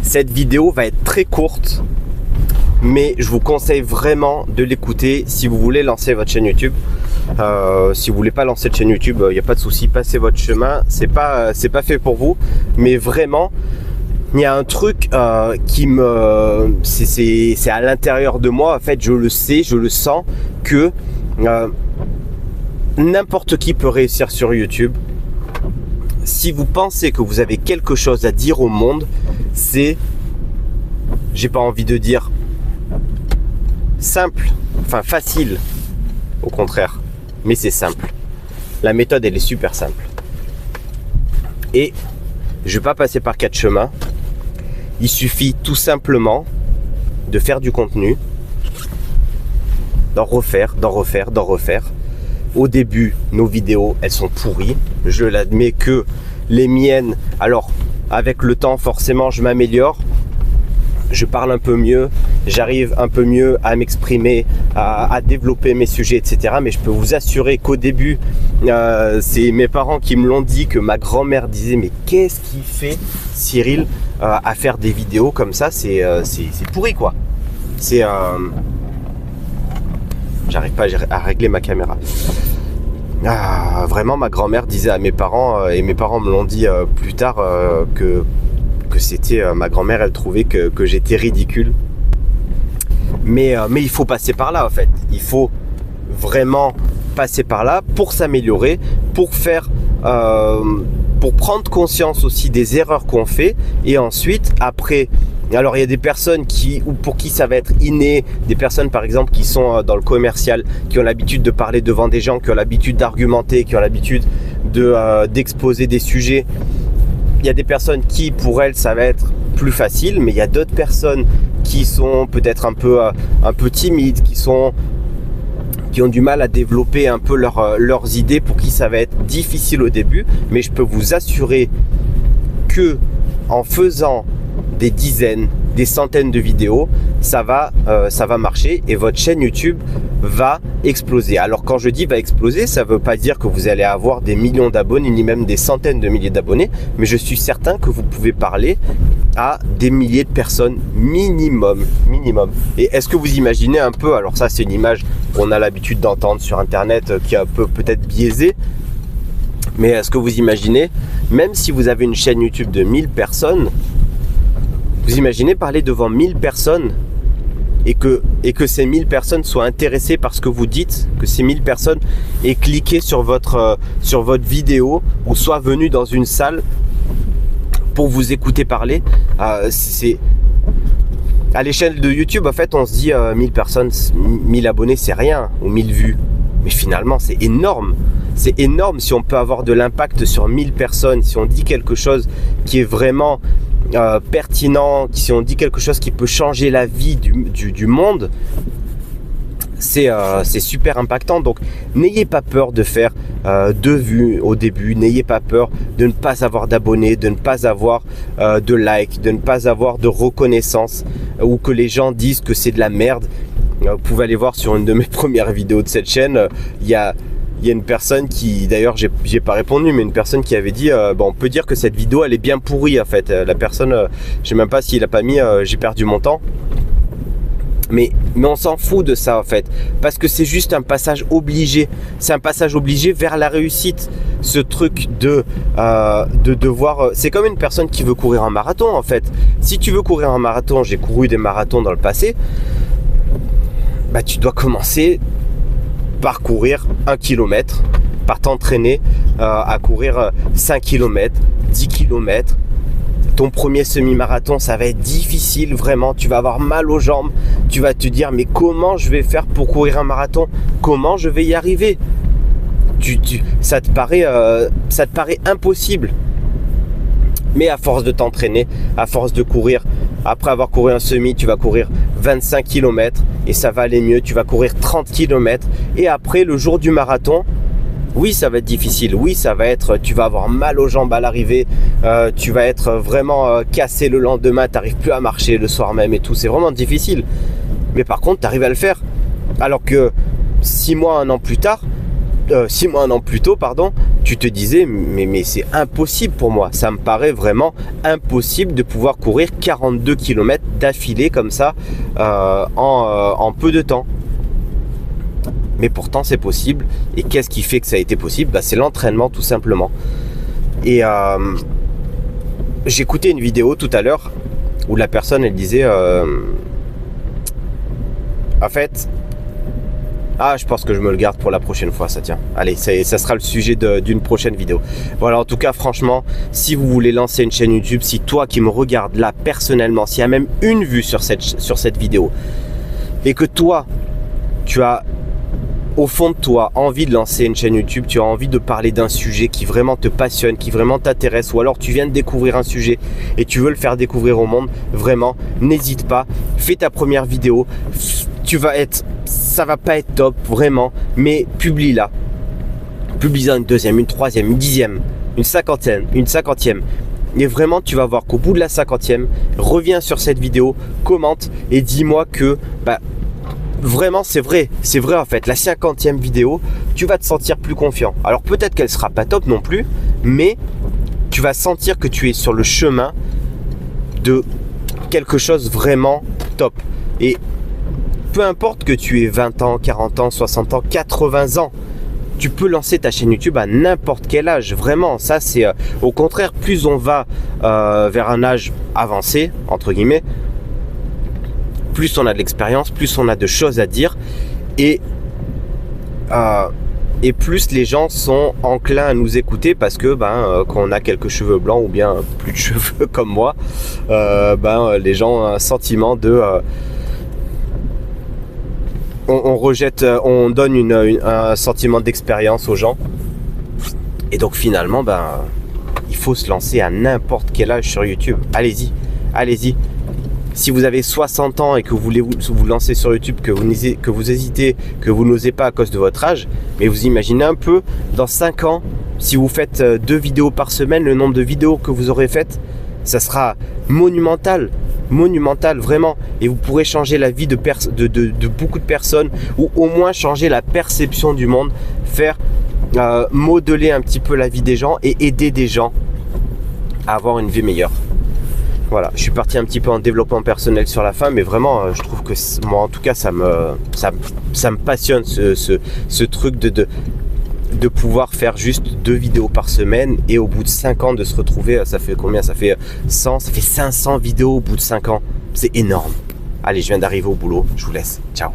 Cette vidéo va être très courte, mais je vous conseille vraiment de l'écouter si vous voulez lancer votre chaîne YouTube. Si vous voulez pas lancer de chaîne YouTube, il n'y a pas de souci, passez votre chemin. C'est pas fait pour vous, mais vraiment, il y a un truc qui me, c'est à l'intérieur de moi. En fait, je le sais, je le sens que n'importe qui peut réussir sur YouTube. Si vous pensez que vous avez quelque chose à dire au monde, c'est, j'ai pas envie de dire simple, enfin facile, au contraire, mais c'est simple. La méthode, elle est super simple. Et je vais pas passer par 4 chemins. Il suffit tout simplement de faire du contenu, d'en refaire. Au début, nos vidéos, elles sont pourries. Je l'admets que les miennes, alors avec le temps, forcément, je m'améliore. Je parle un peu mieux, j'arrive un peu mieux à m'exprimer, à développer mes sujets, etc. Mais je peux vous assurer qu'au début, c'est mes parents qui me l'ont dit, que ma grand-mère disait « Mais qu'est-ce qu'il fait, Cyril, à faire des vidéos comme ça, c'est pourri, quoi. » C'est... J'arrive pas à régler ma caméra. Vraiment, ma grand-mère disait à mes parents, et mes parents me l'ont dit plus tard, que c'était... ma grand-mère, elle trouvait que j'étais ridicule. Mais il faut passer par là, en fait. Il faut vraiment passer par là pour s'améliorer, pour faire... pour prendre conscience aussi des erreurs qu'on fait. Et ensuite, après... Alors il y a des personnes pour qui ça va être inné, des personnes par exemple qui sont dans le commercial, qui ont l'habitude de parler devant des gens, qui ont l'habitude d'argumenter, qui ont l'habitude d'exposer des sujets. Il y a des personnes qui, pour elles, ça va être plus facile, mais il y a d'autres personnes qui sont peut-être un peu timides, qui ont du mal à développer un peu leurs idées, pour qui ça va être difficile au début. Mais je peux vous assurer que en faisant des dizaines, des centaines de vidéos, ça va marcher et votre chaîne YouTube va exploser. Alors quand je dis va exploser, ça ne veut pas dire que vous allez avoir des millions d'abonnés, ni même des centaines de milliers d'abonnés, mais je suis certain que vous pouvez parler à des milliers de personnes minimum. Et est-ce que vous imaginez un peu, alors ça c'est une image qu'on a l'habitude d'entendre sur internet qui est un peu peut-être biaisée, mais est-ce que vous imaginez, même si vous avez une chaîne YouTube de 1000 personnes, vous imaginez parler devant 1000 personnes et que ces 1000 personnes soient intéressées par ce que vous dites, que ces 1000 personnes aient cliqué sur votre vidéo ou soient venues dans une salle pour vous écouter parler. C'est à l'échelle de YouTube, en fait, on se dit 1000 personnes, 1000 abonnés, c'est rien, ou 1000 vues. Mais finalement, c'est énorme. C'est énorme si on peut avoir de l'impact sur 1000 personnes, si on dit quelque chose qui est vraiment pertinent, si on dit quelque chose qui peut changer la vie du monde, c'est super impactant. Donc n'ayez pas peur de faire 2 vues au début, n'ayez pas peur de ne pas avoir d'abonnés, de ne pas avoir de likes, de ne pas avoir de reconnaissance, ou que les gens disent que c'est de la merde. Vous pouvez aller voir sur une de mes premières vidéos de cette chaîne, il y a une personne qui, d'ailleurs j'ai pas répondu, mais une personne qui avait dit on peut dire que cette vidéo elle est bien pourrie en fait. La personne, je sais même pas s'il a pas mis j'ai perdu mon temps. Mais on s'en fout de ça en fait, parce que c'est juste un passage obligé. C'est un passage obligé vers la réussite. Ce truc de devoir... c'est comme une personne qui veut courir un marathon en fait. Si tu veux courir un marathon, j'ai couru des marathons dans le passé, bah tu dois commencer par courir 1 km, par t'entraîner à courir 5 km, 10 km. Ton premier semi-marathon, ça va être difficile, vraiment. Tu vas avoir mal aux jambes. Tu vas te dire, mais comment je vais faire pour courir un marathon? Comment je vais y arriver? Ça te paraît impossible. Mais à force de t'entraîner, à force de courir, après avoir couru un semi, tu vas courir 25 km et ça va aller mieux. Tu vas courir 30 km et après, le jour du marathon, oui, ça va être difficile. Oui, ça va être, tu vas avoir mal aux jambes à l'arrivée. Tu vas être vraiment cassé le lendemain. Tu n'arrives plus à marcher le soir même et tout. C'est vraiment difficile. Mais par contre, tu arrives à le faire. Alors que 6 mois, 1 an plus tôt, tu te disais, mais c'est impossible pour moi. Ça me paraît vraiment impossible de pouvoir courir 42 km d'affilée comme ça en peu de temps. Mais pourtant, c'est possible. Et qu'est-ce qui fait que ça a été possible? C'est l'entraînement, tout simplement. Et j'écoutais une vidéo tout à l'heure où la personne, elle disait en fait, je pense que je me le garde pour la prochaine fois, ça tient. Allez, ça sera le sujet d'une prochaine vidéo. Voilà, en tout cas, franchement, si vous voulez lancer une chaîne YouTube, si toi qui me regardes là personnellement, s'il y a même une vue sur cette vidéo, et que toi, tu as au fond de toi envie de lancer une chaîne YouTube, tu as envie de parler d'un sujet qui vraiment te passionne, qui vraiment t'intéresse, ou alors tu viens de découvrir un sujet et tu veux le faire découvrir au monde, vraiment, n'hésite pas, fais ta première vidéo, ça va pas être top, vraiment, mais publie-la. Publie-la une deuxième, une troisième, une dixième, une cinquantième. Et vraiment, tu vas voir qu'au bout de la 50e, reviens sur cette vidéo, commente et dis-moi que vraiment, c'est vrai en fait. La 50e vidéo, tu vas te sentir plus confiant. Alors peut-être qu'elle sera pas top non plus, mais tu vas sentir que tu es sur le chemin de quelque chose vraiment top. Et peu importe que tu aies 20 ans, 40 ans, 60 ans, 80 ans, tu peux lancer ta chaîne YouTube à n'importe quel âge. Vraiment, ça c'est au contraire, plus on va vers un âge avancé, entre guillemets, plus on a de l'expérience, plus on a de choses à dire et plus les gens sont enclins à nous écouter parce que quand on a quelques cheveux blancs ou bien plus de cheveux comme moi, les gens ont un sentiment de on donne un sentiment d'expérience aux gens et donc finalement il faut se lancer à n'importe quel âge sur YouTube. Allez-y. Si vous avez 60 ans et que vous voulez vous lancer sur YouTube, que vous hésitez, que vous n'osez pas à cause de votre âge, mais vous imaginez un peu, dans 5 ans, si vous faites 2 vidéos par semaine, le nombre de vidéos que vous aurez faites, ça sera monumental, vraiment. Et vous pourrez changer la vie de beaucoup de personnes, ou au moins changer la perception du monde, faire modeler un petit peu la vie des gens et aider des gens à avoir une vie meilleure. Voilà, je suis parti un petit peu en développement personnel sur la fin, mais vraiment, je trouve que moi, en tout cas, ça me passionne ce truc de pouvoir faire juste 2 vidéos par semaine et au bout de 5 ans de se retrouver, ça fait combien? Ça fait 500 vidéos au bout de 5 ans. C'est énorme. Allez, je viens d'arriver au boulot, je vous laisse. Ciao.